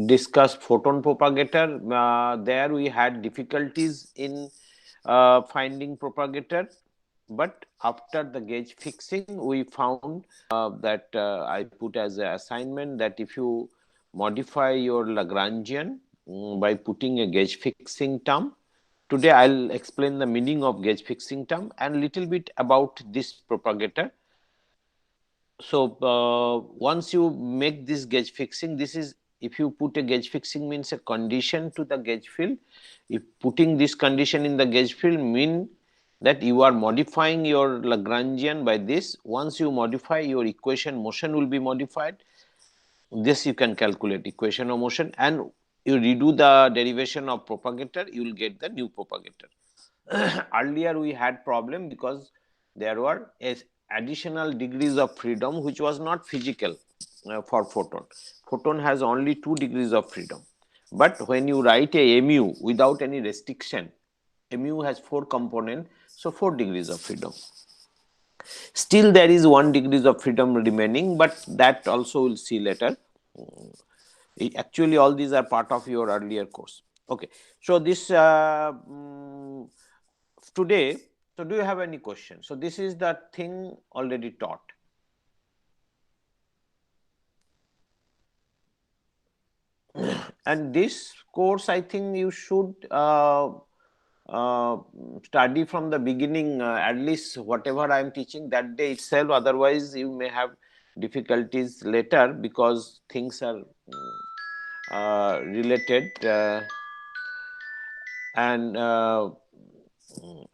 discussed photon propagator. There we had difficulties in finding propagator, but after the gauge fixing, we found that I put as an assignment that if you modify your Lagrangian by putting a gauge fixing term. Today I'll explain the meaning of gauge fixing term and little bit about this propagator. So once you make this gauge fixing, this is, if you put a gauge fixing means a condition to the gauge field. If putting this condition in the gauge field mean that you are modifying your Lagrangian by this. Once you modify, your equation motion will be modified. This you can calculate equation of motion, and you redo the derivation of propagator, you will get the new propagator. Earlier we had problem because there were additional degrees of freedom which was not physical for photon. Photon has only 2 degrees of freedom, but when you write a mu without any restriction, mu has 4 components, so 4 degrees of freedom. Still there is 1 degrees of freedom remaining, but that also we'll see later. Actually all these are part of your earlier course. Okay, so this today, so do you have any question? So this is the thing already taught. And this course I think you should study from the beginning, at least whatever I am teaching that day itself, otherwise you may have difficulties later because things are related and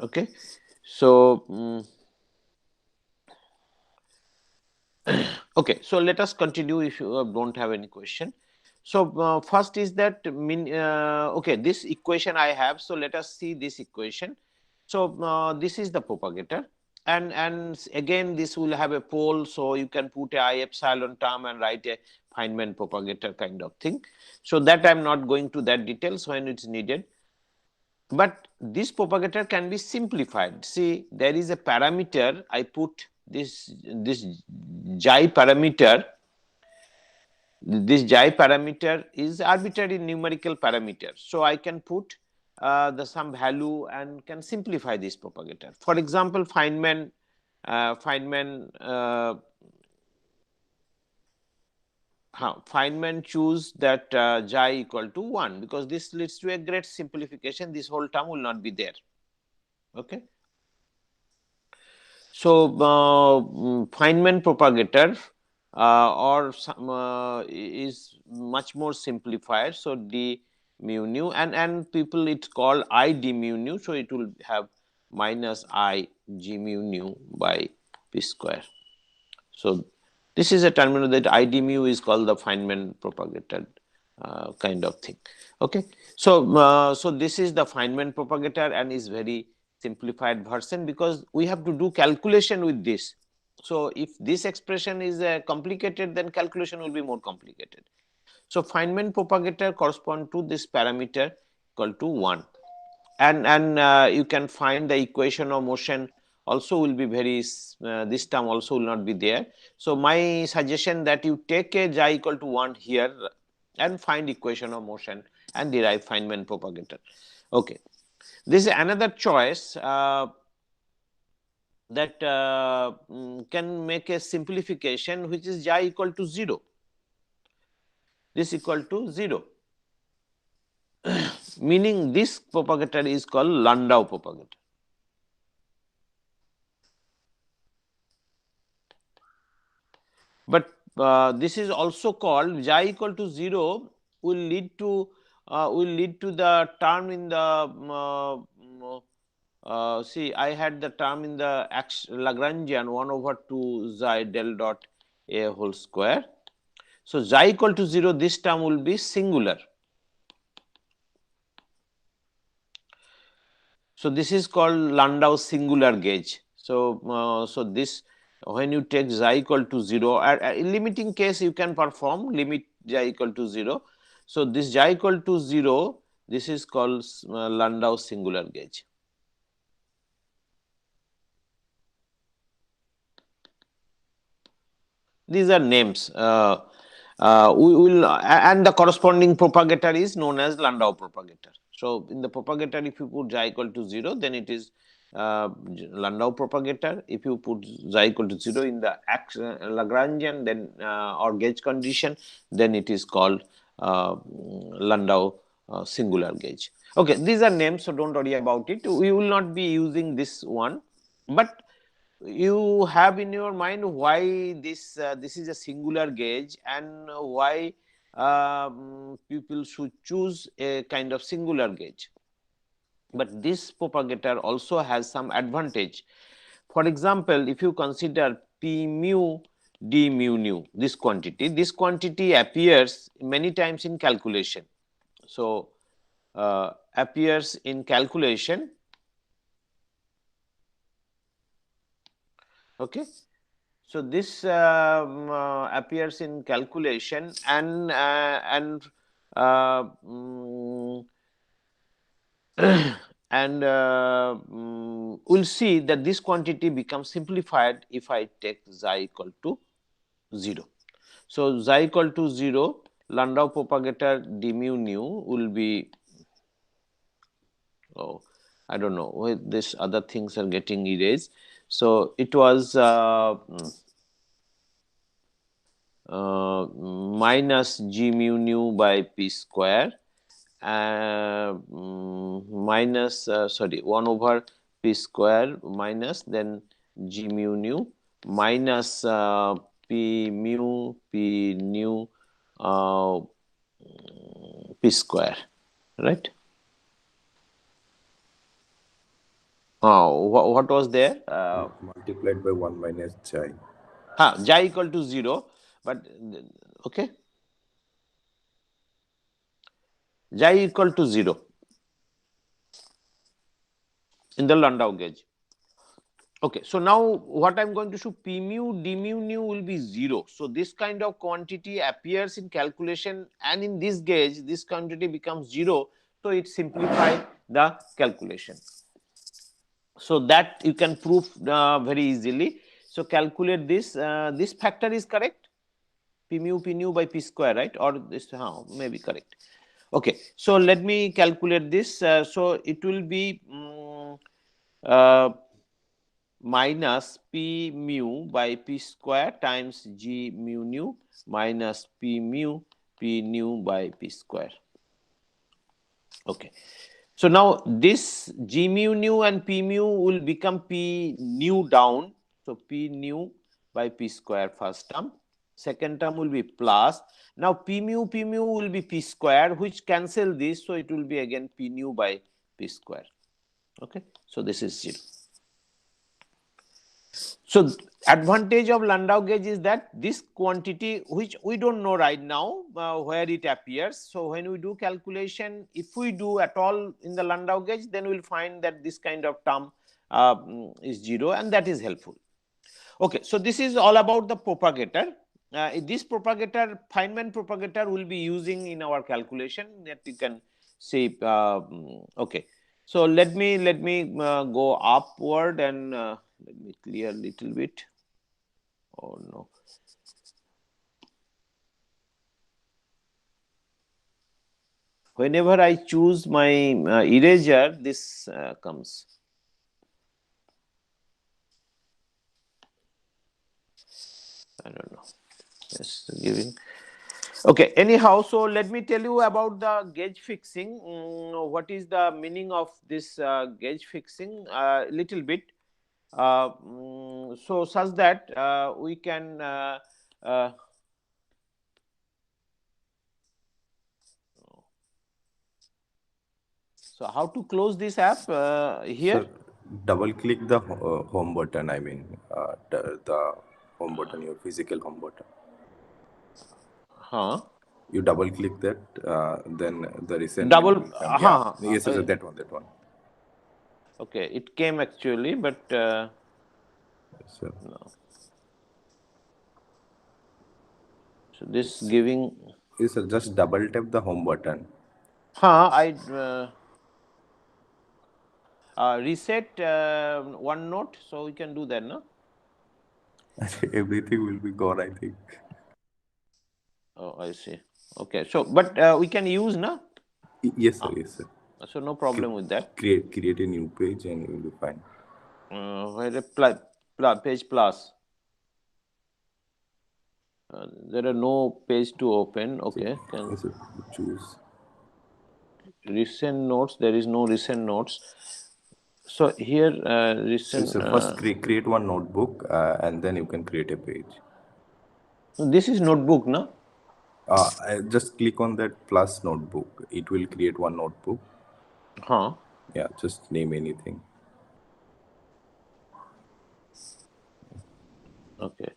okay. So okay, so let us continue if you don't have any question. So first is that okay, this equation I have. So let us see this equation. So this is the propagator, and again this will have a pole, so you can put a I epsilon term and write a Feynman propagator kind of thing. So that I am not going to that details when it's needed. But this propagator can be simplified. See, there is a parameter. I put this xi parameter. This xi parameter is arbitrary numerical parameter. So I can put the some value and can simplify this propagator. For example, Feynman choose that xi equal to 1 because this leads to a great simplification. This whole term will not be there. Okay. So Feynman propagator is much more simplified. So d mu nu, and people it's called I d mu nu. So it will have minus I g mu nu by p square. So this is a terminal that I d mu is called the Feynman propagator kind of thing. Okay. So so this is the Feynman propagator and is very simplified version because we have to do calculation with this. So if this expression is complicated, then calculation will be more complicated. So Feynman propagator correspond to this parameter equal to 1, and you can find the equation of motion also will be very this term also will not be there. So my suggestion that you take a xi equal to 1 here and find equation of motion and derive Feynman propagator. Okay. This is another choice that can make a simplification, which is xi equal to 0. This equal to 0, meaning this propagator is called Landau propagator. But this is also called xi equal to 0 will lead to the term in the see, I had the term in the Lagrangian 1 over 2 xi del dot a whole square. So xi equal to 0, this term will be singular. So this is called Landau singular gauge. So so this, when you take xi equal to 0, in limiting case you can perform limit xi equal to 0. So this xi equal to 0, this is called Landau singular gauge. These are names. We will, and the corresponding propagator is known as Landau propagator. So in the propagator, if you put xi equal to 0, then it is Landau propagator. If you put xi equal to 0 in the Lagrangian, then or gauge condition, then it is called Landau singular gauge. Okay, these are names, so don't worry about it. We will not be using this one, but you have in your mind why this is a singular gauge and why people should choose a kind of singular gauge. But this propagator also has some advantage. For example, if you consider p mu d mu nu, this quantity appears many times in calculation. So appears in calculation. Okay. So this appears in calculation and uh, mm, and we'll see that this quantity becomes simplified if I take xi equal to 0. So xi equal to 0, Landau propagator d mu nu will be, oh, I don't know why this other things are getting erased. So it was minus g mu nu by p square minus 1 over p square minus then g mu nu minus p mu p nu p square, right? What was there? Multiplied by 1 minus chi. Xi equal to 0, but okay, xi equal to 0 in the Landau gauge. Okay, so now what I'm going to show, p mu d mu nu will be 0. So this kind of quantity appears in calculation, and in this gauge, this quantity becomes 0. So it simplifies the calculation. So that you can prove very easily. So calculate this. This factor is correct. P nu by p square, right? Or this may be correct. Okay, so let me calculate this. So it will be minus p mu by p square times g mu nu minus p mu p nu by p square. Okay. So now this g mu nu and p mu will become p nu down. So p nu by p square first term. Second term will be plus. Now p mu will be p square, which cancel this. So it will be again p nu by p square. Okay. So this is 0. So advantage of Landau gauge is that this quantity, which we don't know right now where it appears. So when we do calculation, if we do at all in the Landau gauge, then we'll find that this kind of term is 0, and that is helpful. Okay, so this is all about the propagator. This propagator, Feynman propagator, will be using in our calculation that you can see. Okay, so let me go upward and let me clear a little bit. Oh no. Whenever I choose my eraser, this comes. I don't know. Just giving. Okay, anyhow, so let me tell you about the gauge fixing. What is the meaning of this gauge fixing? Little bit. So such that we can so how to close this app here? So double click the home button. I mean, the home button, your physical home button. You double click that, then the recent menu will come. Yeah, yes, that one, that one. Okay, it came actually, but So, no. So this giving. yes, sir, just double tap the home button. I reset OneNote, so we can do that, no? Everything will be gone, I think. Oh, I see. Okay. So, but we can use na. Yes, sir. Ah, Yes, sir. so no C- problem with that. create a new page and you will be fine. Where a page plus. There are no page to open. So Okay. Can yes, sir. Choose. recent notes. There is no recent notes. So here So, recent. so first create one notebook and then you can create a page. This is notebook, na? Just click on that plus notebook. It will create one notebook. Huh. Yeah, just name anything. Okay.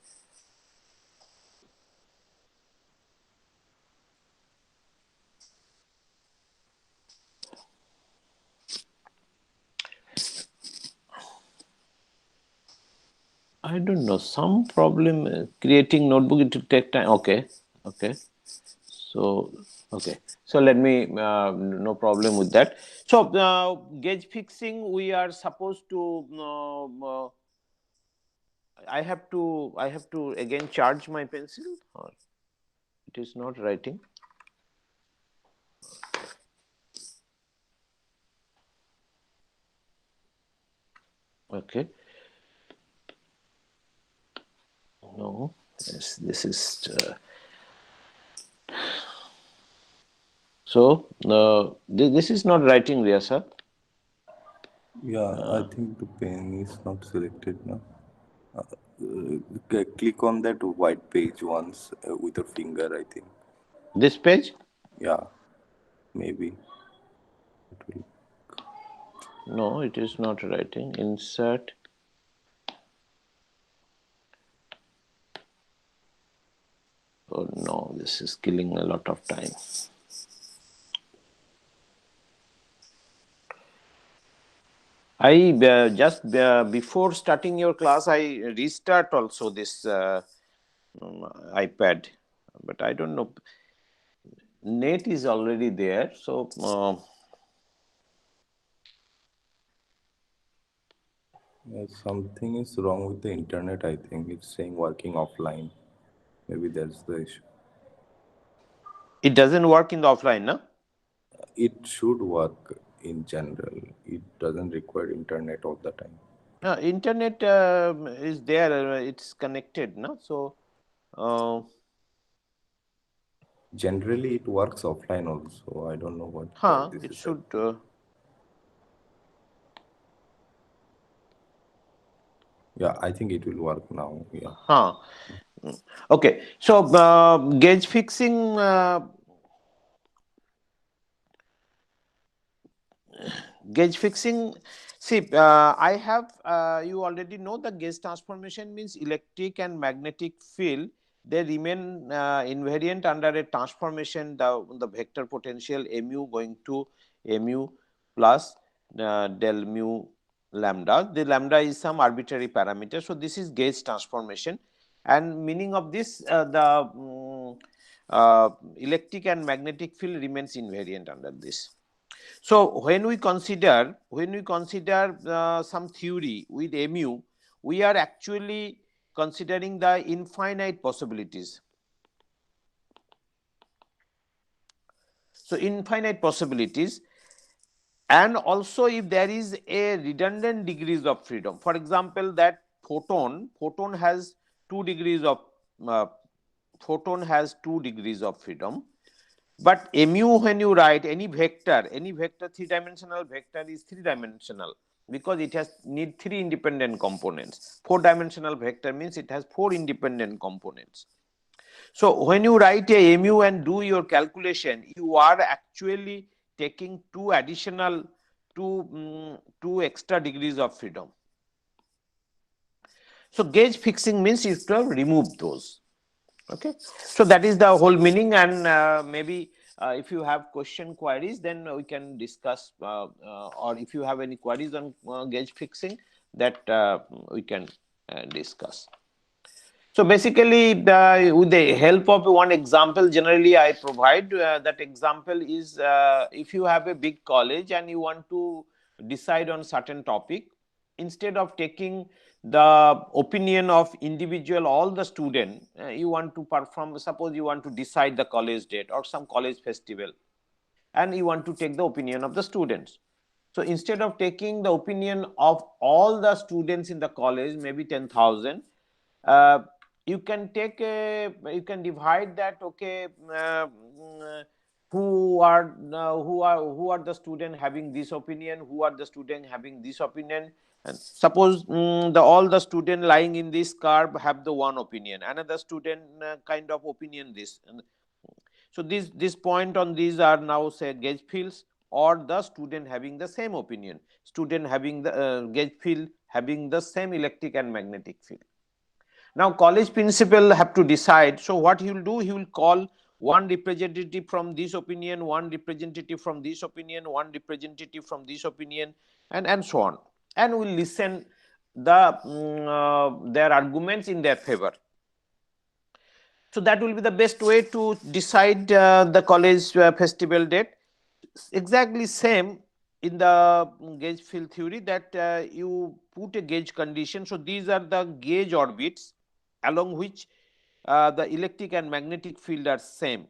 I don't know. Some problem creating notebook. It will take time. Okay. Okay. So okay. So let me. No problem with that. So gauge fixing. We are supposed to. I have to. I have to again charge my pencil, or it is not writing. Okay. No. Yes, this is. So this is not writing, Riyasa. Yeah, I think the pen is not selected now. Click on that white page once with your finger, I think. This page. Yeah, maybe it will. No, it is not writing. Insert. Oh no, this is killing a lot of time. I just before starting your class, I restart also this iPad, but I don't know. Net is already there, so Something is wrong with the internet, I think. It's saying working offline. Maybe that's the issue. it doesn't work in the offline, no? It should work in general. It doesn't require internet all the time. Internet is there. It's connected, no? So, uh, Generally, it works offline also. I don't know why this it is should. happening. Yeah, I think it will work now. Yeah. Huh. Okay. So, gauge fixing. Gauge fixing. See, I have, you already know the gauge transformation means electric and magnetic field. They remain invariant under a transformation, the vector potential mu going to mu plus del mu lambda. The lambda is some arbitrary parameter. So, this is gauge transformation. And meaning of this, electric and magnetic field remains invariant under this. So when we consider some theory with mu, we are actually considering the infinite possibilities. So infinite possibilities, and also if there is a redundant degrees of freedom. For example, that photon has 2 degrees of uh, photon has 2 degrees of freedom. But mu, when you write any vector, three-dimensional vector is three-dimensional because it has need 3 independent components. Four-dimensional vector means it has 4 independent components. So when you write a mu and do your calculation, you are actually taking two extra degrees of freedom. So gauge fixing means you have to remove those. Okay, so that is the whole meaning, and maybe if you have question queries, then we can discuss, or if you have any queries on gauge fixing, that we can discuss. So basically, with the help of one example, generally I provide that example is if you have a big college and you want to decide on certain topic, instead of taking the opinion of individual, all the student, you want to perform, suppose you want to decide the college date or some college festival, and you want to take the opinion of the students. So instead of taking the opinion of all the students in the college, maybe 10,000, uh, you can take a, you can divide that. Okay, who are the student having this opinion, who are the student having this opinion, and suppose the all the student lying in this car have the one opinion, another student kind of opinion this, and so this point on these are now say gauge fields, or the student having the same opinion, student having the gauge field having the same electric and magnetic field. Now college principal have to decide. So what he will do, he will call one representative from this opinion, one representative from this opinion, one representative from this opinion, and so on, and will listen the their arguments in their favor. So that will be the best way to decide the college festival date. Exactly same in the gauge field theory, that you put a gauge condition. So these are the gauge orbits along which the electric and magnetic field are same,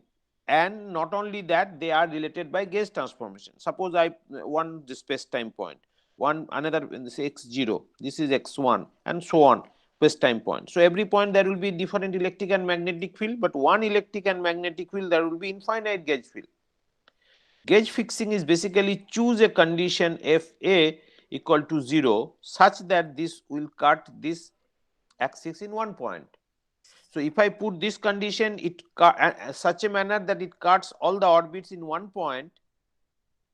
and not only that, they are related by gauge transformation. Suppose I want the space time point, one another say x0, this is x1, and so on, space time point. So every point there will be different electric and magnetic field, but one electric and magnetic field there will be infinite gauge field. Gauge fixing is basically choose a condition Fa equal to 0 such that this will cut this axis in one point. So if I put this condition, it such a manner that it cuts all the orbits in one point,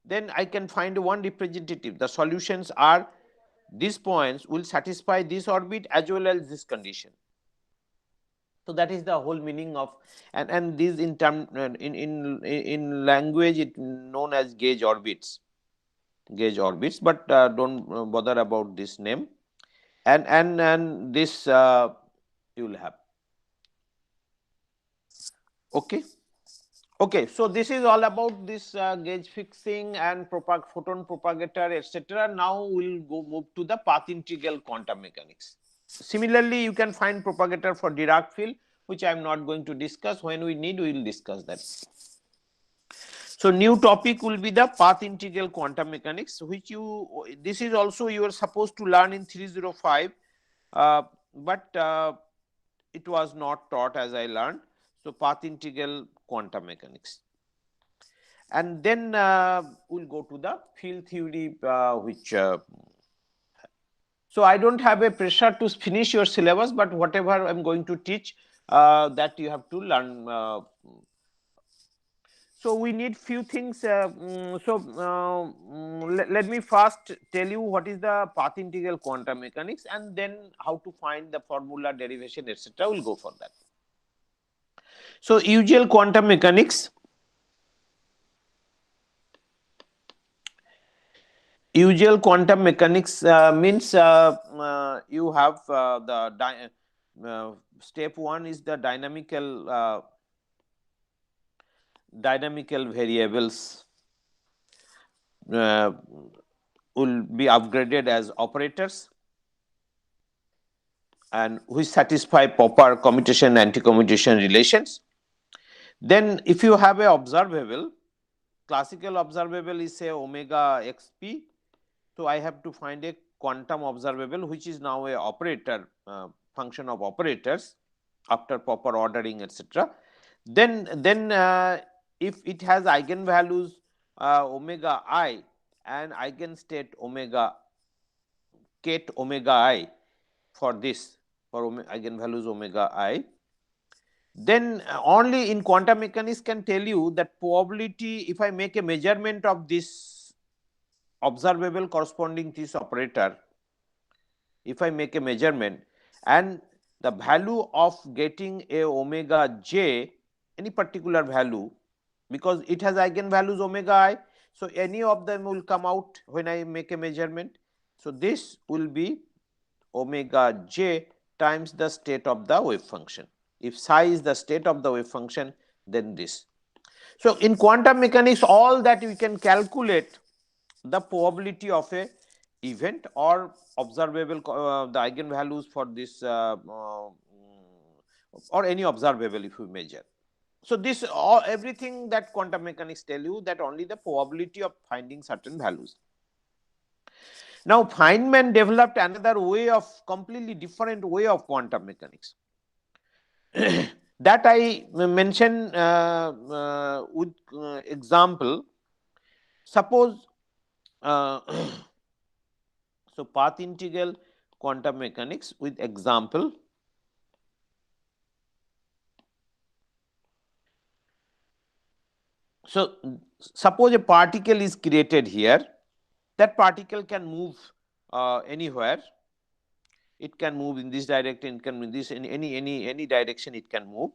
then I can find one representative. The solutions are these points will satisfy this orbit as well as this condition. So that is the whole meaning of, and this in term in language it known as gauge orbits, but don't bother about this name, and this you will have. Okay. Okay, so this is all about this gauge fixing and photon propagator, etc. Now we'll go move to the path integral quantum mechanics. Similarly, you can find propagator for Dirac field, which I am not going to discuss. When we need, we will discuss that. So new topic will be the path integral quantum mechanics, which this is also you are supposed to learn in 305, but it was not taught as I learned. So path integral quantum mechanics, and then we'll go to the field theory, which. So I don't have a pressure to finish your syllabus, but whatever I'm going to teach, that you have to learn. So we need few things. Let me first tell you what is the path integral quantum mechanics, and then how to find the formula, derivation, etc. We'll go for that. So usual quantum mechanics. Usual quantum mechanics means you have step one is the dynamical variables will be upgraded as operators, and which satisfy proper commutation anti-commutation relations. Then if you have a observable, classical observable is say omega xp. So I have to find a quantum observable, which is now a operator, function of operators after proper ordering, etc. Then if it has eigenvalues omega I and eigenstate omega ket omega I for this, for eigenvalues omega I, then only in quantum mechanics can tell you that probability, if I make a measurement of this observable corresponding to this operator, if I make a measurement and the value of getting a omega j, any particular value, because it has eigenvalues omega I, so any of them will come out when I make a measurement. So this will be omega j times the state of the wave function. If psi is the state of the wave function, then this. So in quantum mechanics, all that we can calculate the probability of a event or observable the eigenvalues for this or any observable if you measure. So this all everything that quantum mechanics tell you, that only the probability of finding certain values. Now Feynman developed another way of completely different way of quantum mechanics that I mention with example. Suppose uh, so path integral quantum mechanics with example. So suppose a particle is created here, that particle can move anywhere. It can move in this direction, it can move in this, in any direction it can move.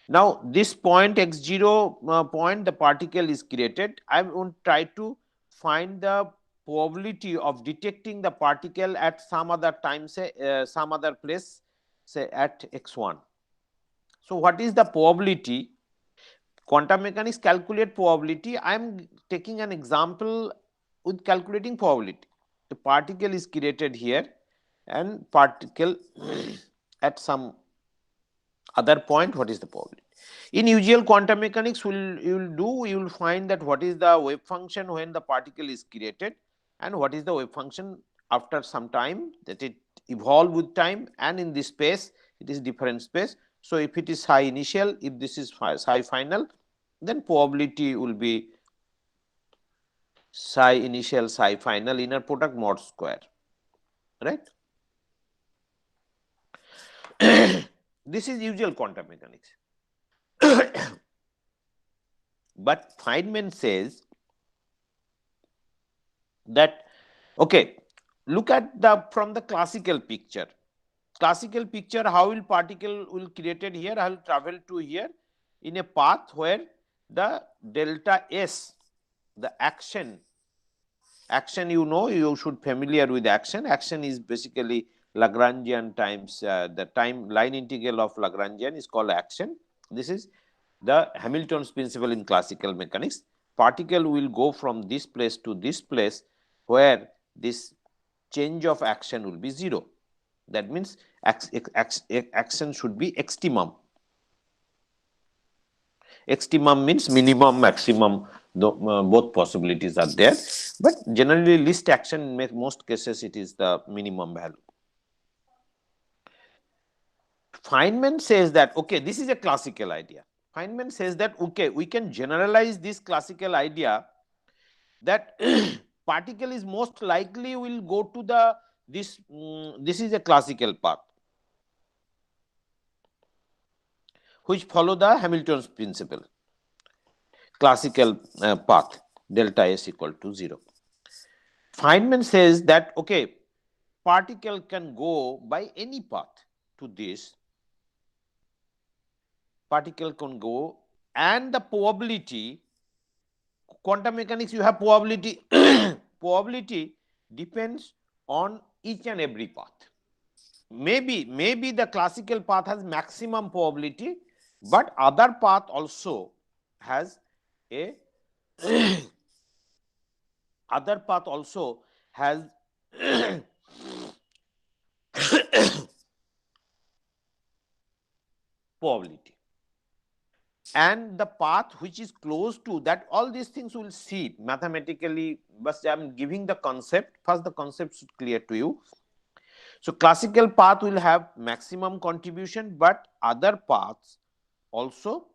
Now this point x0 point, the particle is created. I want to try to find the probability of detecting the particle at some other time, say some other place, say at x1. So what is the probability? Quantum mechanics calculate probability. I am taking an example with calculating probability. A particle is created here and particle at some other point, what is the probability? In usual quantum mechanics, you will find that what is the wave function when the particle is created and what is the wave function after some time, that it evolve with time, and in this space it is different space. So if it is psi initial, if this is psi final, then probability will be psi initial psi final inner product mod square, right? This is usual quantum mechanics. But Feynman says that, okay, look at the from the classical picture. Classical picture, how will particle will created here, I will travel to here in a path where the delta s, the action, you know, you should familiar with action is basically Lagrangian times the time line integral of Lagrangian is called action. This is the Hamilton's principle in classical mechanics. Particle will go from this place to this place where this change of action will be 0. That means action should be extimum. Extimum means minimum, maximum, both possibilities are there, but generally least action in most cases it is the minimum value. Feynman says that, okay, this is a classical idea. Feynman says that, okay, we can generalize this classical idea that particle is most likely will go to the this is a classical path which follow the Hamilton's principle, classical path delta s equal to 0. Feynman says that, okay, particle can go by any path to this, particle can go, and the probability, quantum mechanics you have probability, probability depends on each and every path. Maybe the classical path has maximum probability, but other path also has a other path also has probability, and the path which is close to that, all these things will see mathematically, but I am giving the concept first, the concept should clear to you. So classical path will have maximum contribution, but other paths also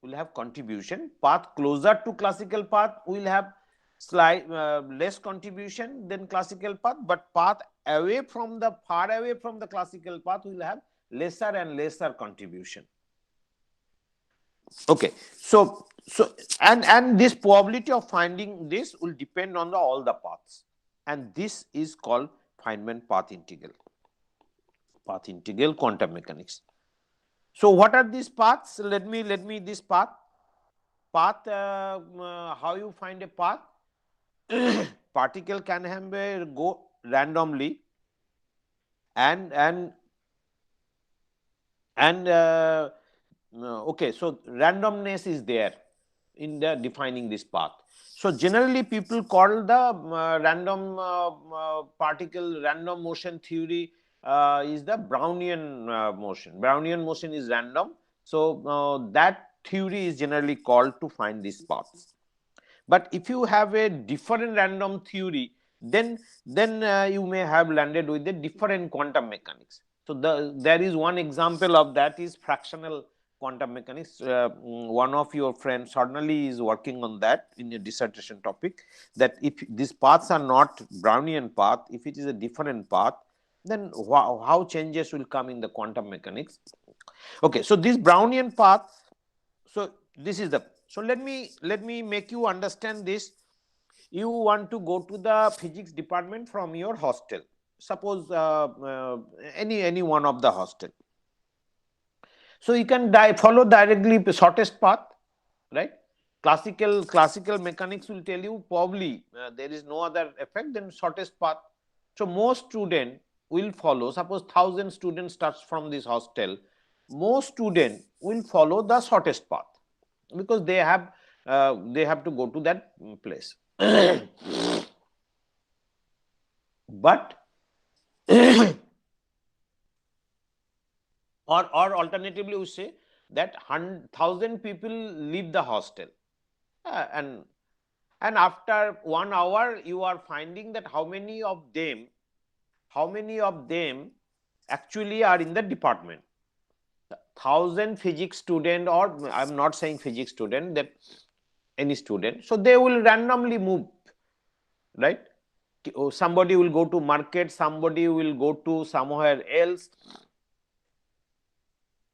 will have contribution. Path closer to classical path will have slight less contribution than classical path, but path away from the far away from the classical path will have lesser and lesser contribution. Okay, so and this probability of finding this will depend on the all the paths, and this is called Feynman path integral quantum mechanics. So what are these paths? Let me this path how you find a path? Particle can have go randomly, and okay, so randomness is there in the defining this path. So generally people call the random particle random motion theory is the Brownian motion. Brownian motion is random. So that theory is generally called to find these paths. But if you have a different random theory, then you may have landed with a different quantum mechanics. So there is one example of that is fractional quantum mechanics. One of your friends certainly is working on that in a dissertation topic, that if these paths are not Brownian path, if it is a different path, then how changes will come in the quantum mechanics. Okay, so this Brownian path, so this is the, so let me make you understand this. You want to go to the physics department from your hostel, suppose any one of the hostel. So you can follow directly the shortest path, right? Classical mechanics will tell you probably there is no other effect than shortest path. So most student will follow, suppose 1,000 students starts from this hostel, most student will follow the shortest path because they have to go to that place. But or alternatively we say that 1,000 people leave the hostel, and after 1 hour you are finding that how many of them actually are in the department. 1,000 physics student, or I'm not saying physics student, that any student, so they will randomly move, right? Somebody will go to market, somebody will go to somewhere else,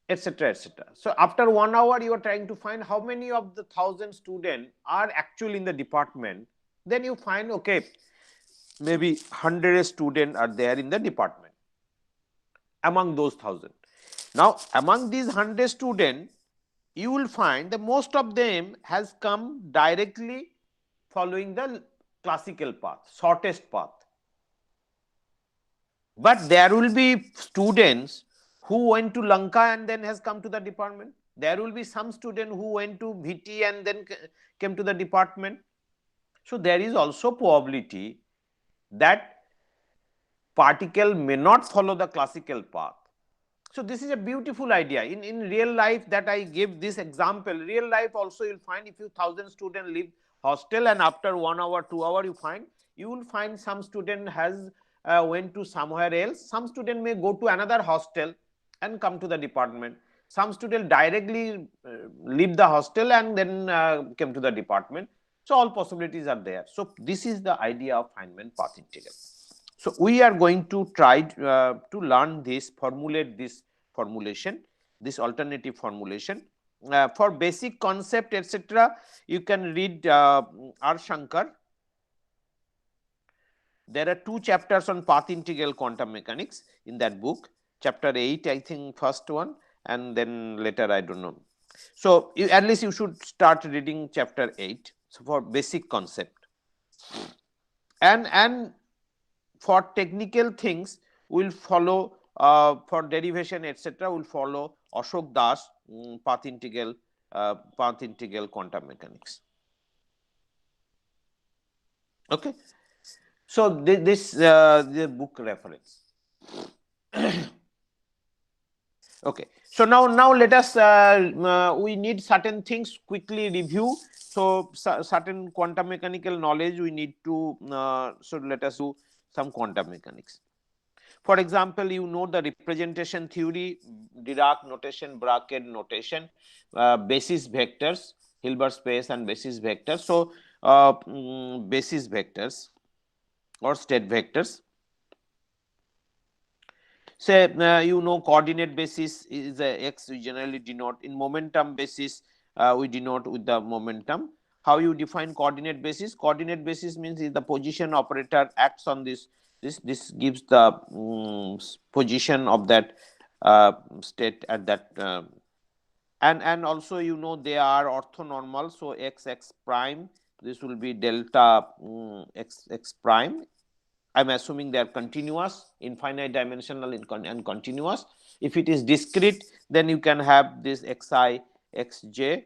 etc., etc. So after 1 hour you are trying to find how many of the 1,000 students are actually in the department. Then you find, okay, maybe 100 students are there in the department among those 1,000. Now among these 100 students, you will find that most of them has come directly following the classical path, shortest path. But there will be students who went to Lanka and then has come to the department. There will be some student who went to VT and then came to the department. So there is also probability that particle may not follow the classical path. So this is a beautiful idea. In real life, that I give this example, real life also you'll find, if you 1,000 students leave hostel and after 1 hour, 2 hour you will find some student has went to somewhere else. Some student may go to another hostel and come to the department. Some student directly leave the hostel and then came to the department. So all possibilities are there. So this is the idea of Feynman path integral. So we are going to try to learn this, formulate this formulation, this alternative formulation. For basic concept, etc., you can read R. Shankar. There are 2 chapters on path integral quantum mechanics in that book. Chapter 8, I think, first one, and then later I don't know. So at least you should start reading chapter 8. So for basic concept, and for technical things will follow, for derivation, etc., will follow Ashok Das path integral quantum mechanics. Okay, so this the book reference. Okay, so now let us we need certain things quickly review. So certain quantum mechanical knowledge we need to, so let us do some quantum mechanics. For example, you know the representation theory, Dirac notation, bracket notation, basis vectors, Hilbert space and basis vectors. So basis vectors or state vectors. Say you know coordinate basis is a x, we generally denote. In momentum basis we denote with the momentum. How you define coordinate basis? Coordinate basis means if the position operator acts on this gives the position of that state at that and also you know they are orthonormal. So x prime, this will be delta x prime. I'm assuming they are continuous, infinite dimensional and continuous. If it is discrete, then you can have this xi, xj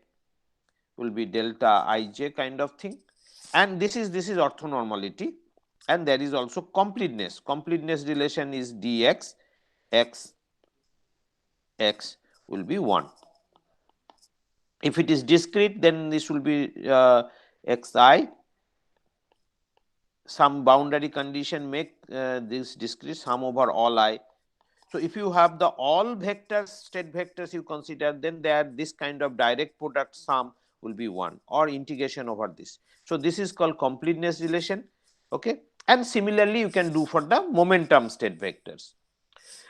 will be delta ij kind of thing, and this is orthonormality, and there is also completeness. Completeness relation is dx x x will be 1. If it is discrete, then this will be xi. Some boundary condition make this discrete, sum over all I. So if you have the all vectors, state vectors you consider, then there this kind of direct product sum will be 1, or integration over this. So this is called completeness relation. Okay, and similarly you can do for the momentum state vectors.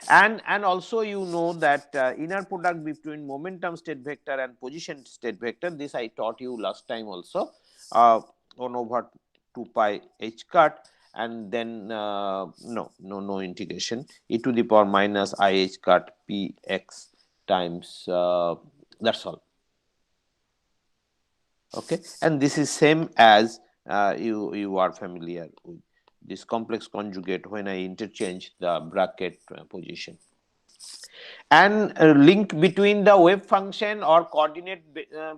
And also you know that inner product between momentum state vector and position state vector, this I taught you last time also, 1 over 2 pi h cut, and then no integration, e to the power minus I h cut p x times, that's all. Okay, and this is same as you are familiar with this complex conjugate when I interchange the bracket position. And link between the wave function or coordinate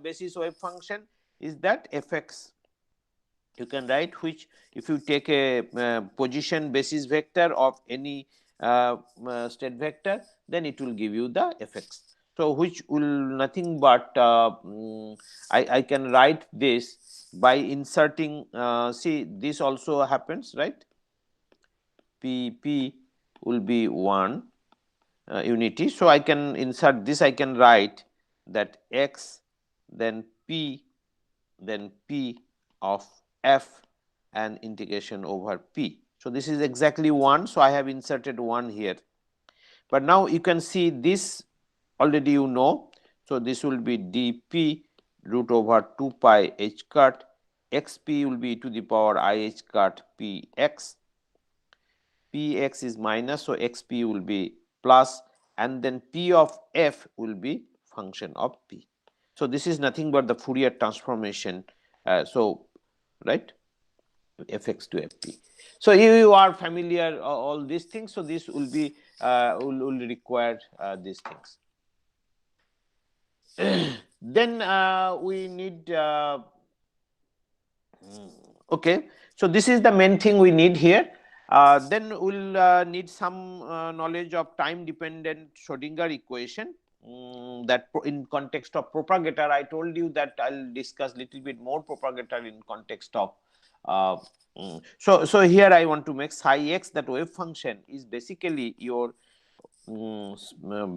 basis wave function is that fx. You can write which, if you take a position basis vector of any state vector, then it will give you the fx. So which will nothing but I can write this by inserting, see this also happens, right? P will be 1 unity. So I can insert this, I can write that x, then p of f, and integration over p. So this is exactly 1. So I have inserted 1 here. But now you can see this already you know. So this will be dp root over 2 pi h cut, xp will be to the power I h cut px. Px is minus, so xp will be plus, and then p of f will be function of p. So this is nothing but the Fourier transformation. So right, fx to fp. So you are familiar all these things. So this will be will require these things. Then we need okay. So this is the main thing we need here. Then we'll need some knowledge of time dependent Schrodinger equation. That in context of propagator, I told you that I'll discuss little bit more propagator in context of so here I want to make psi x, that wave function is basically your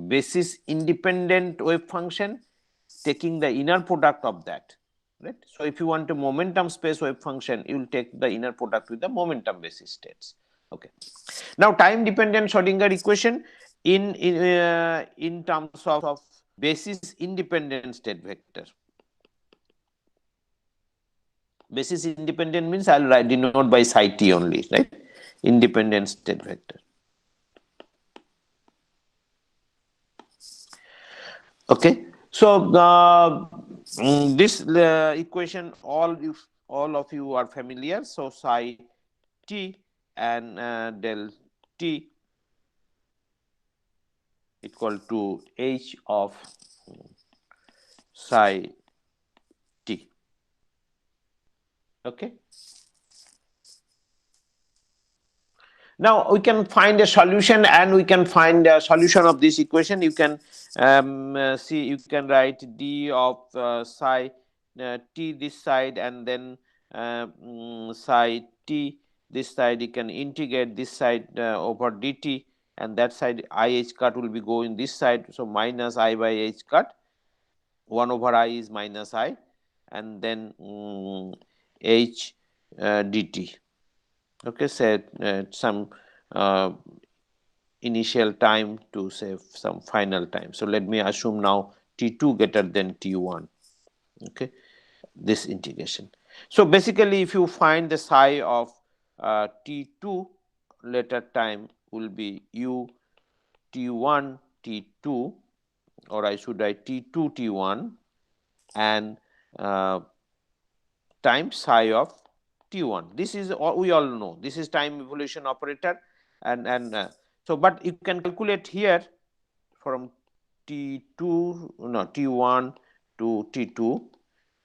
basis independent wave function taking the inner product of that, right? So if you want a momentum space wave function, you will take the inner product with the momentum basis states. Okay, now time dependent Schrodinger equation in terms of basis independent state vector. Basis independent means I'll write denote by psi t only, right? Independent state vector. Okay, so this equation all of you are familiar. So psi t and del t equal to h of psi t. Okay. Now we can find a solution, and we can find a solution of this equation. You can see, you can write d of psi t this side, and then psi t this side. You can integrate this side over dt, and that side I h cut will be going this side. So minus I by h cut, 1 over I is minus I, and then h dt. Okay, say some initial time to say some final time. So let me assume now t2 greater than t1. Okay, this integration. So basically, if you find the psi of t2 later time will be u t1 t2, or I should write t2 t1, and times psi of t1. This is all we all know. This is time evolution operator, and so but you can calculate here from t2 no t1 to t2.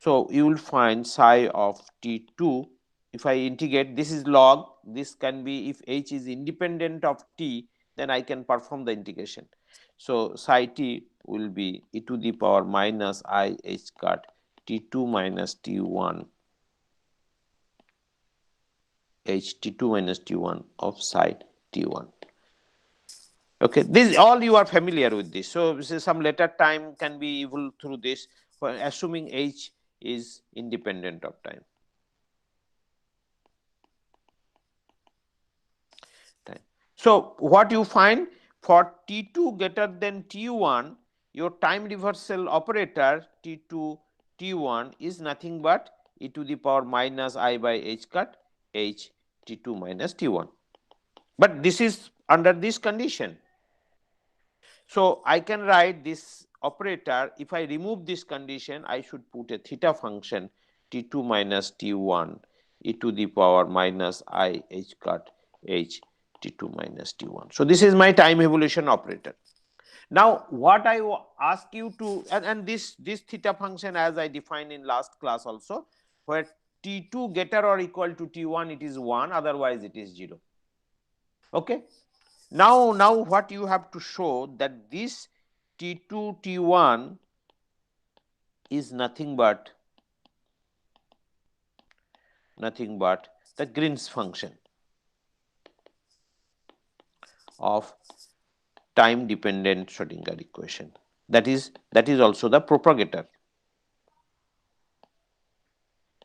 So you will find psi of T2. If I integrate, this is log, this can be, if h is independent of t, then I can perform the integration. So psi t will be e to the power minus I h cut T2 minus T1 h T2 minus T1 of psi T1. Okay, this all you are familiar with this. So some later time can be evolved through this, assuming h is independent of time. So what you find, for T2 greater than T1, your time reversal operator T2 T1 is nothing but e to the power minus I by h cut h T2 minus T1. But this is under this condition. So I can write this operator, if I remove this condition, I should put a theta function T2 minus T1 e to the power minus I h cut h T2 minus T1. So this is my time evolution operator. Now what I ask you to, and this theta function, as I defined in last class also, where T2 greater or equal to T1, it is 1, otherwise it is 0. Okay. Now what you have to show, that this T2 T1 is nothing but the Green's function of time dependent Schrodinger equation. That is also the propagator.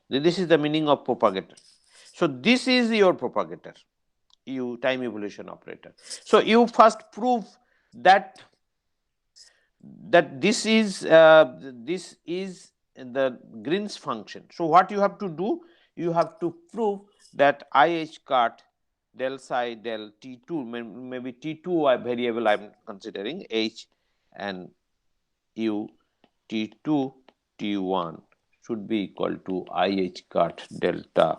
This is the meaning of propagator. So this is your propagator, you time evolution operator. So you first prove that this is the Green's function. So what you have to do, you have to prove that IH cut del psi del T2, maybe T2 variable I am considering, H and U T2 T1 should be equal to IH cut delta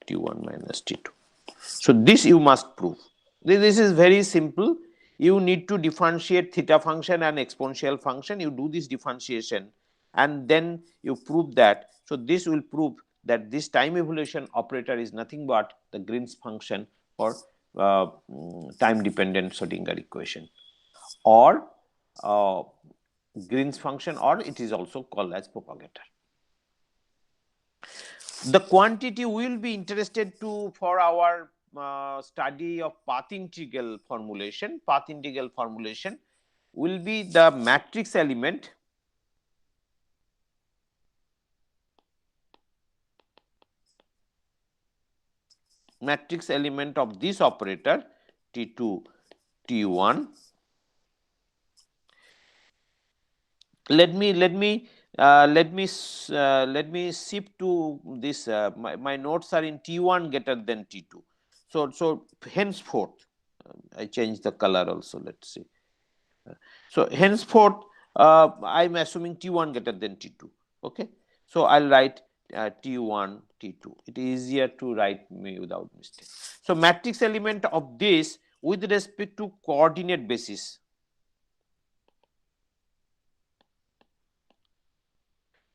T1 minus T2. So this you must prove. This is very simple. You need to differentiate theta function and exponential function. You do this differentiation and then you prove that. So this will prove that this time evolution operator is nothing but the Green's function for time dependent Schrodinger equation, or Green's function, or it is also called as propagator. The quantity we will be interested to for our study of path integral formulation. Path integral formulation will be the matrix element of this operator T2 T1. Let me shift to this. My notes are in T1 greater than T2. So henceforth, I change the color also. Let's see. So henceforth, I am assuming T1 greater than T2. Okay. So I'll write T1 T2. It is easier to write me without mistake. So matrix element of this with respect to coordinate basis.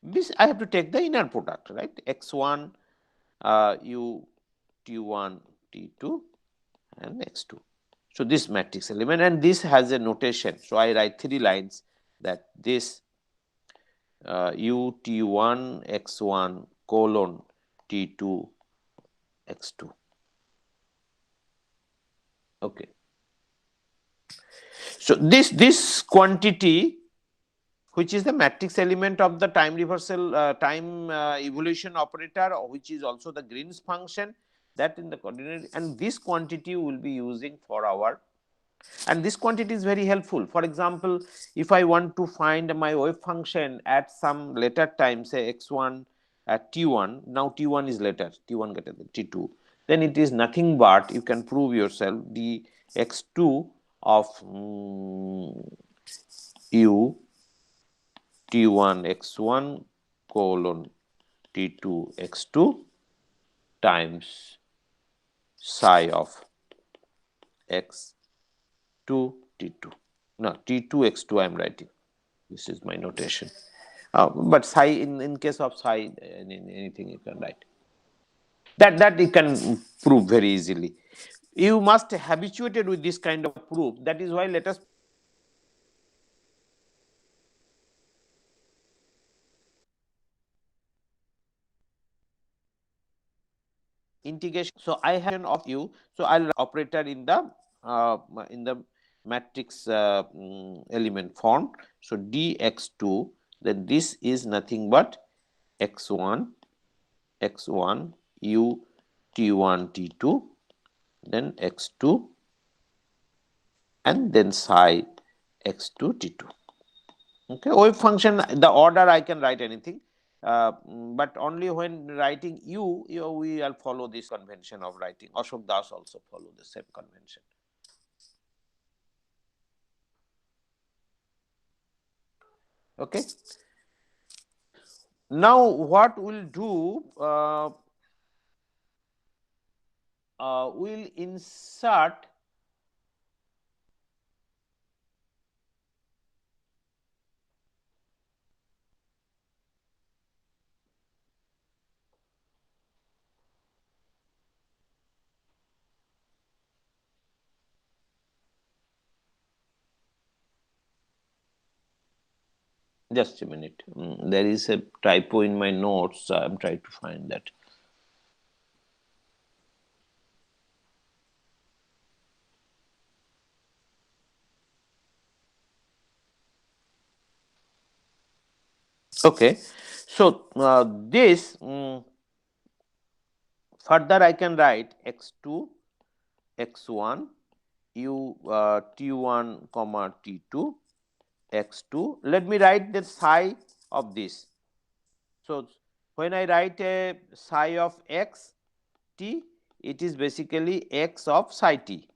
This I have to take the inner product, right? X1 U T1 T2 and X2. So this matrix element, and this has a notation. So I write 3 lines, that this U T1 X1 colon T2 X2. Okay. So this quantity, which is the matrix element of the time reversal time evolution operator, which is also the Green's function, that in the coordinate, and this quantity we will be using for our, and this quantity is very helpful. For example, if I want to find my wave function at some later time, say x1 at t1, now t1 is later, t1 greater than t2, then it is nothing but, you can prove yourself, the x2 of u T1 x1 colon T2 x2 times psi of x2 T2. No, T2 x2 I am writing. This is my notation. But psi, in case of psi, anything you can write. That you can prove very easily. You must habituated with this kind of proof. That is why let us prove this integration integration. So I have of u. So I'll operator in the matrix element form. So dx2, then this is nothing but x1 x1 u t1 t2, then x2, and then psi x2 t2. Okay, wave function, the order I can write anything, but only when writing we will follow this convention of writing. Ashok Das also follow the same convention. Okay. Now what we'll do, we'll insert just a minute. There is a typo in my notes. So I'm trying to find that. Okay, so this further I can write x2 x1 u t1 comma t2 x2. Let me write the psi of this. So when I write a psi of x t, it is basically x of psi t,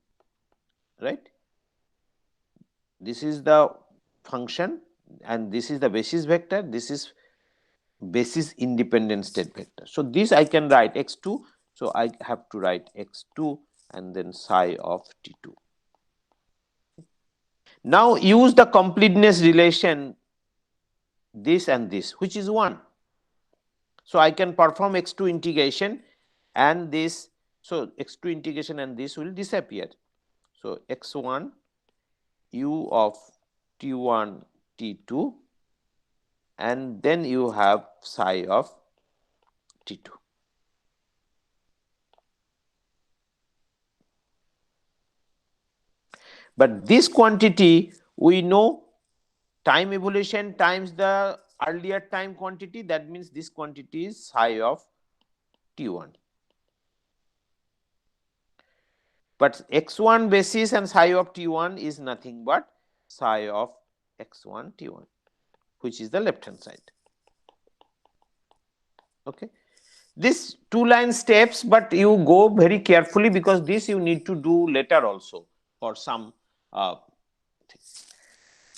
right? This is the function and this is the basis vector. This is basis independent state vector. So this I can write x2. So I have to write x2 and then psi of t2. Now use the completeness relation this and this, which is 1. So I can perform x2 integration and this. So x2 integration and this will disappear. So x1 u of t1 t2, and then you have psi of t2. But this quantity we know time evolution times the earlier time quantity. That means this quantity is psi of t1. But x1 basis and psi of t1 is nothing but psi of x1 t1, which is the left hand side. Okay. This 2-line steps, but you go very carefully because this you need to do later also for some things.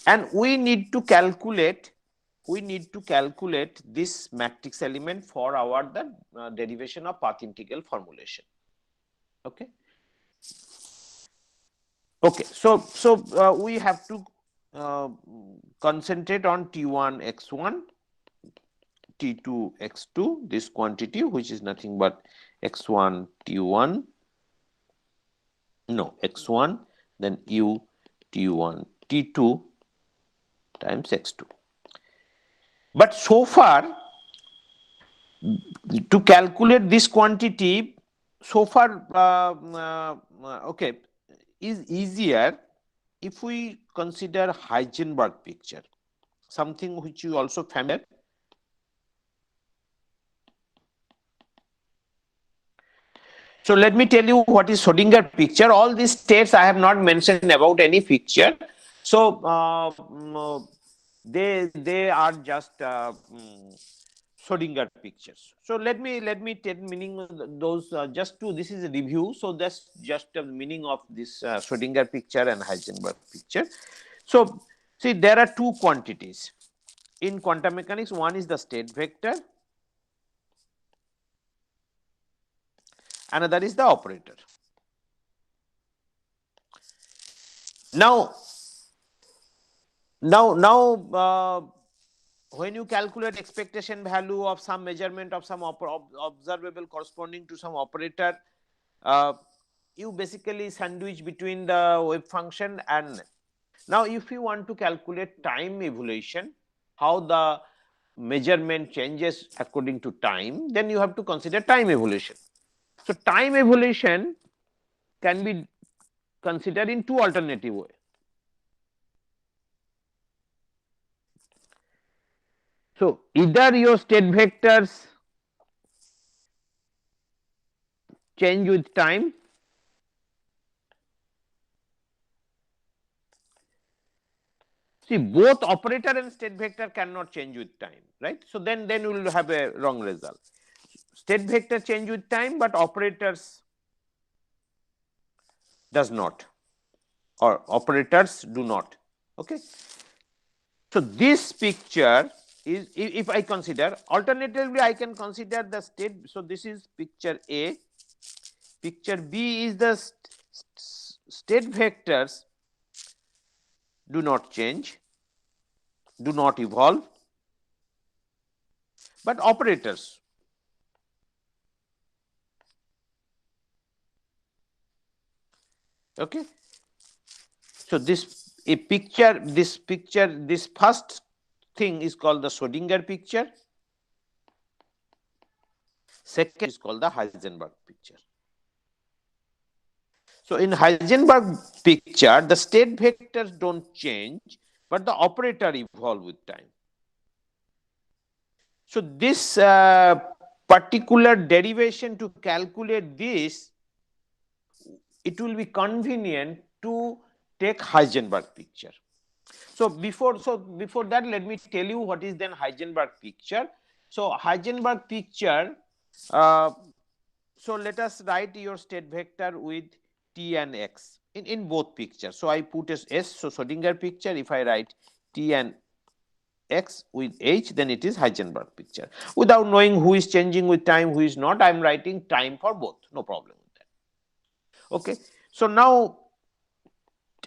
And we need to calculate this matrix element for our derivation of path integral formulation. Okay. Okay, so we have to concentrate on T1 x1, T2 x2, this quantity which is nothing but x1 T1, no x1, then u T1 T2 times x2. But so far, to calculate this quantity, so far, okay, is easier if we consider Heisenberg picture, something which you also familiar. So let me tell you what is Schrodinger picture. All these states I have not mentioned about any picture. So they are just Schrodinger pictures. So let me tell meaning of those just to, this is a review. So that's just the meaning of this Schrodinger picture and Heisenberg picture. So see, there are two quantities in quantum mechanics. One is the state vector, another is the operator. Now when you calculate expectation value of some measurement of some observable corresponding to some operator, uh, you basically sandwich between the wave function and. Now if you want to calculate time evolution, how the measurement changes according to time, then you have to consider time evolution. So time evolution can be considered in two alternative ways. So either your state vectors change with time, see both operator and state vector cannot change with time, right? So then you will have a wrong result. State vector change with time, but operators does not, or operators do not. Okay. So this picture is, if I consider, alternatively I can consider the state. So this is picture A. Picture B is the state vectors do not change, do not evolve, but operators. Okay. So this this first thing is called the Schrodinger picture. Second is called the Heisenberg picture. So in Heisenberg picture, the state vectors don't change, but the operator evolve with time. So this particular derivation, to calculate this, it will be convenient to take Heisenberg picture. So before that, let me tell you what is then Heisenberg picture. So Heisenberg picture, so let us write your state vector with t and x in both pictures. So I put as S, so Schrodinger picture. If I write t and x with h, then it is Heisenberg picture. Without knowing who is changing with time, who is not, I am writing time for both, no problem with that. Okay. So now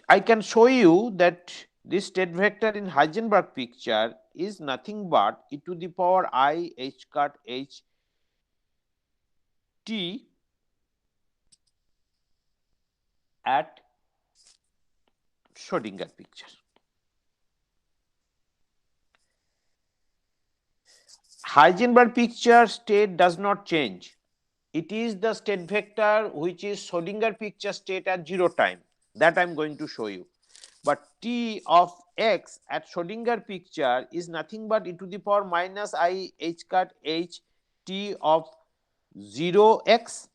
I can show you that this state vector in Heisenberg picture is nothing but e to the power I h cut h t at Schrodinger picture. Heisenberg picture state does not change. It is the state vector which is Schrodinger picture state at 0 time. That I am going to show you. But t of x at Schrodinger picture is nothing but e to the power minus I h cut h t of 0x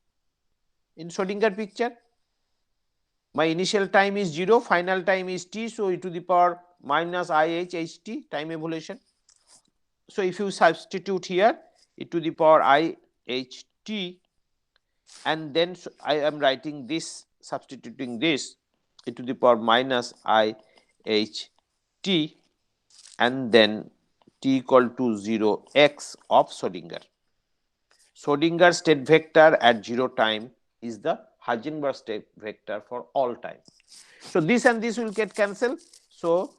in Schrodinger picture. My initial time is 0, final time is t, so e to the power minus I h h t, time evolution. So if you substitute here e to the power I h t, and then I am writing this, substituting this e to the power minus I h t, and then t equal to 0 x of Schrodinger. Schrodinger state vector at 0 time is the Heisenberg state vector for all time. So this and this will get cancelled. So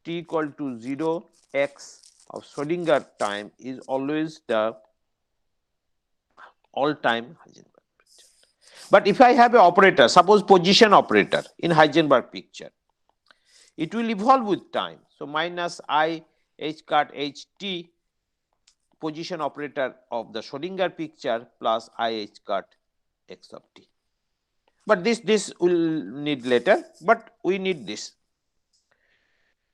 t equal to 0 x of Schrodinger time is always the all time Heisenberg picture. But if I have an operator, suppose position operator in Heisenberg picture, it will evolve with time. So minus I h cut h t, position operator of the Schrodinger picture, plus I h cut x of t. But this will need later, but we need this.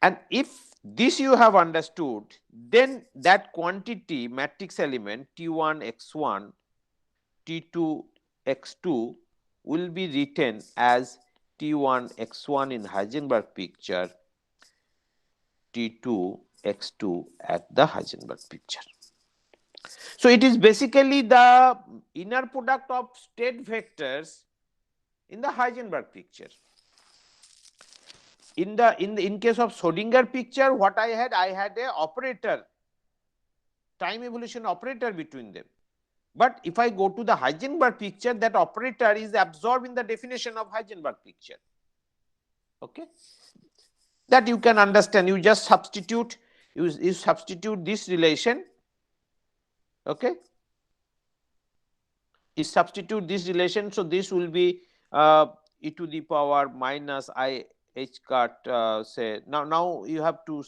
And if this you have understood, then that quantity matrix element T1 x1 T2 x2 will be written as T1 x1 in Heisenberg picture, T2 x2 at the Heisenberg picture. So it is basically the inner product of state vectors in the Heisenberg picture. In case of Schrodinger picture, what I had a operator, time evolution operator between them. But if I go to the Heisenberg picture, that operator is absorbed in the definition of Heisenberg picture. Okay, that you can understand. You just substitute You substitute this relation, okay, is substitute this relation. So this will be e to the power minus I h cut, say now you have to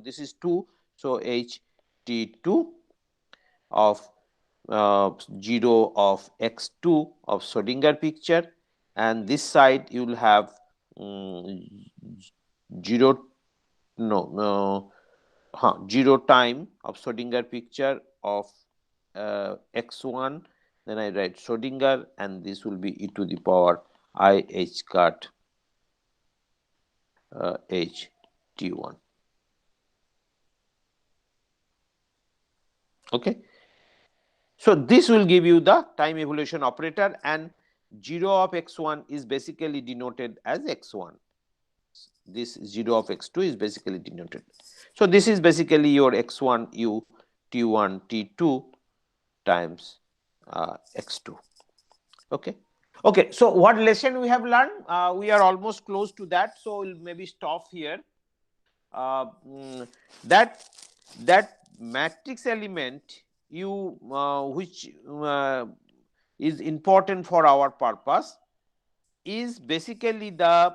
this is 2, so h t2 of 0 of x2 of Schrodinger picture, and this side you will have 0 no 0 time of Schrodinger picture of x1, then I write Schrodinger, and this will be e to the power I h cut h t1. Okay. So this will give you the time evolution operator, and 0 of x1 is basically denoted as x1. This 0 of x2 is basically denoted. So this is basically your x1 u t1 t2 times x2. Okay. Okay. So what lesson we have learned? We are almost close to that. So we'll maybe stop here. Uh, mm, that that matrix element you which is important for our purpose is basically the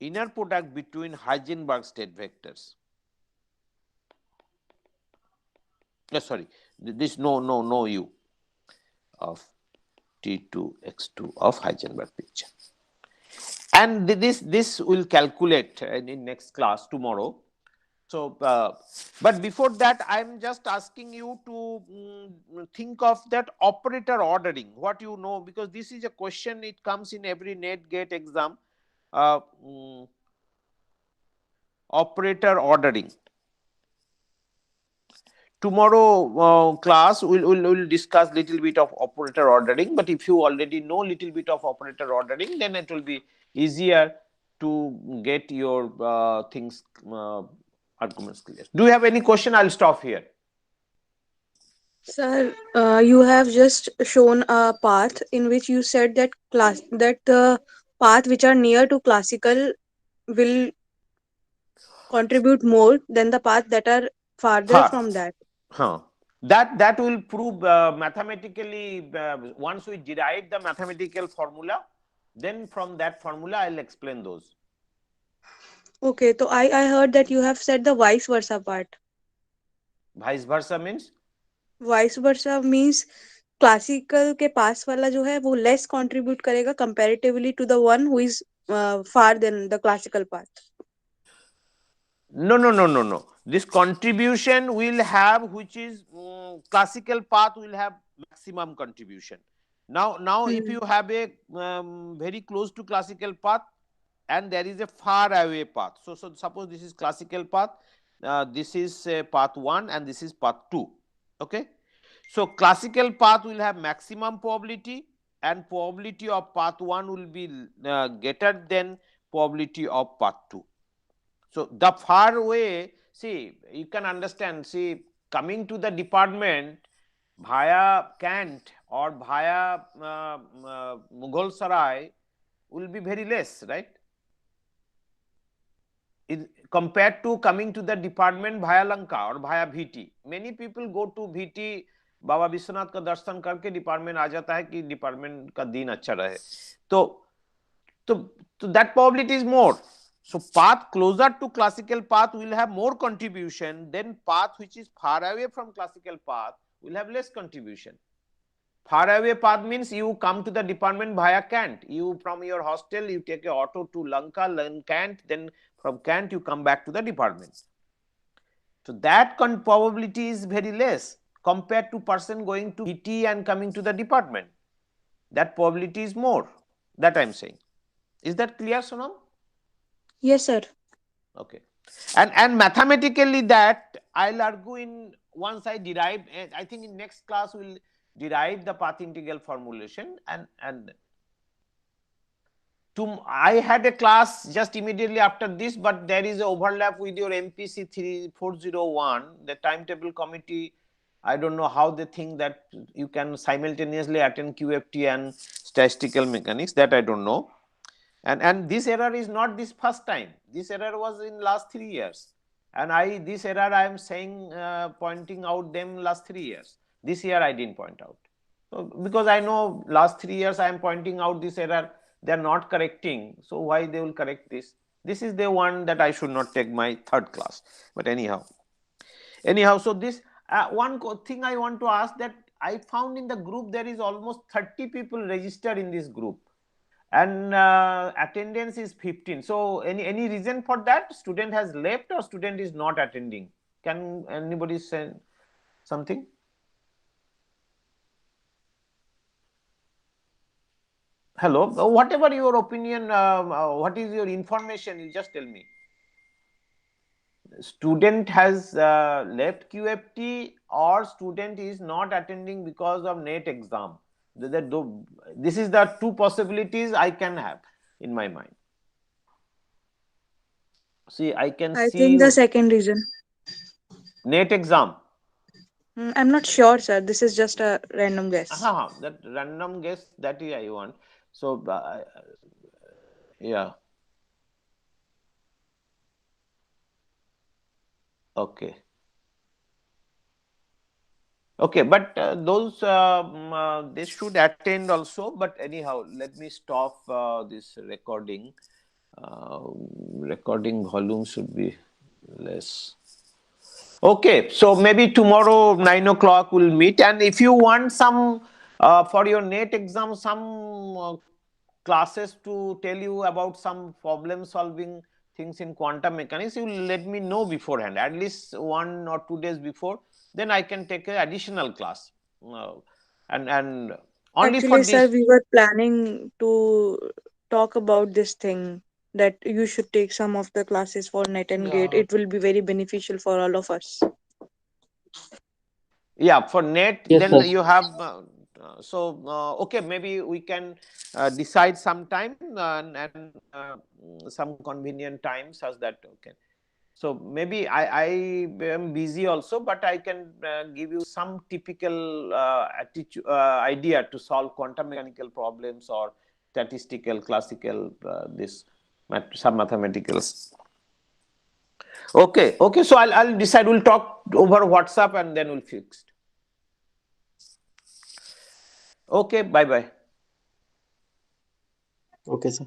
inner product between Heisenberg state vectors. Sorry, this no u of T2 x2 of Heisenberg picture, and this will calculate in next class tomorrow. So, but before that, I am just asking you to think of that operator ordering. What you know, because this is a question, it comes in every net gate exam. Uh, mm, Operator ordering. Tomorrow class we'll discuss little bit of operator ordering, but if you already know little bit of operator ordering, then it will be easier to get your things arguments clear. Do you have any question? I'll stop here. Sir, you have just shown a path in which you said that the path which are near to classical will contribute more than the path that are farther Far. from that. Huh. That will prove mathematically, once we derive the mathematical formula, then from that formula I'll explain those. Okay, so I heard that you have said the vice versa part. Vice versa means Vice versa means classical के पास वाला जो है वो less contribute करेगा comparatively to the one who is far than the classical path. no. This contribution will have, which is classical path will have maximum contribution. Now if you have a very close to classical path and there is a far away path. So suppose this is classical path, this is path 1 and this is path 2. Okay. So classical path will have maximum probability, and probability of path 1 will be greater than probability of path 2. So the far way, see, you can understand, see, coming to the department via Kant or via Mughal Sarai will be very less, right? Compared to coming to the department via Lanka or via VT. Many people go to VT, बाबा विश्वनाथ का दर्शन करके department आ जाता है कि department का दिन अच्छा रहे. तो that probability is more. So path closer to classical path will have more contribution than path which is far away from classical path will have less contribution. Far away path means you come to the department via Kant. You from your hostel you take a auto to Lanka, learn Kant, then from Kant you come back to the department. So that probability is very less compared to person going to VT and coming to the department. That probability is more. That I am saying. Is that clear, Sonam? Yes, sir. Okay. And mathematically that I'll argue in once I derive, I think in next class we'll derive the path integral formulation, and I had a class just immediately after this, but there is a overlap with your MPC 3401, the timetable committee. I don't know how they think that you can simultaneously attend QFT and statistical mechanics. That I don't know. And this error is not this first time. This error was in last 3 years. And this error I am saying, pointing out them last 3 years. This year I didn't point out. So because I know last 3 years I am pointing out this error, they are not correcting. So why they will correct this? This is the one that I should not take my third class. But anyhow, so this one thing I want to ask, that I found in the group there is almost 30 people registered in this group, and attendance is 15. So any reason for that? Student has left or student is not attending? Can anybody say something? Hello, whatever your opinion, what is your information, you just tell me. Student has left QFT, or student is not attending because of NET exam. This is the two possibilities I can have in my mind. See, I can I see think the second reason. NET exam. I'm not sure, sir. This is just a random guess. That random guess, that is I want. So yeah, okay. Okay, but those they should attend also. But anyhow, let me stop this recording. Recording volume should be less. Okay, so maybe tomorrow 9 o'clock we'll meet. And if you want some for your NET exam, some classes to tell you about some problem solving things in quantum mechanics, you let me know beforehand, at least 1 or 2 days before. Then I can take an additional class, uh, and only for Actually, sir, this. we were planning to talk about this thing that you should take some of the classes for net and gate. uh, It will be very beneficial for all of us. Yeah, for net, Yes, then sir. you have okay, maybe we can decide some time, and some convenient time, such that okay. So maybe I am busy also, but I can give you some typical attitude, idea to solve quantum mechanical problems or statistical, classical, this some mathematicals. Okay, so I'll decide. We'll talk over WhatsApp and then we'll fix. Okay, bye bye. Okay, sir.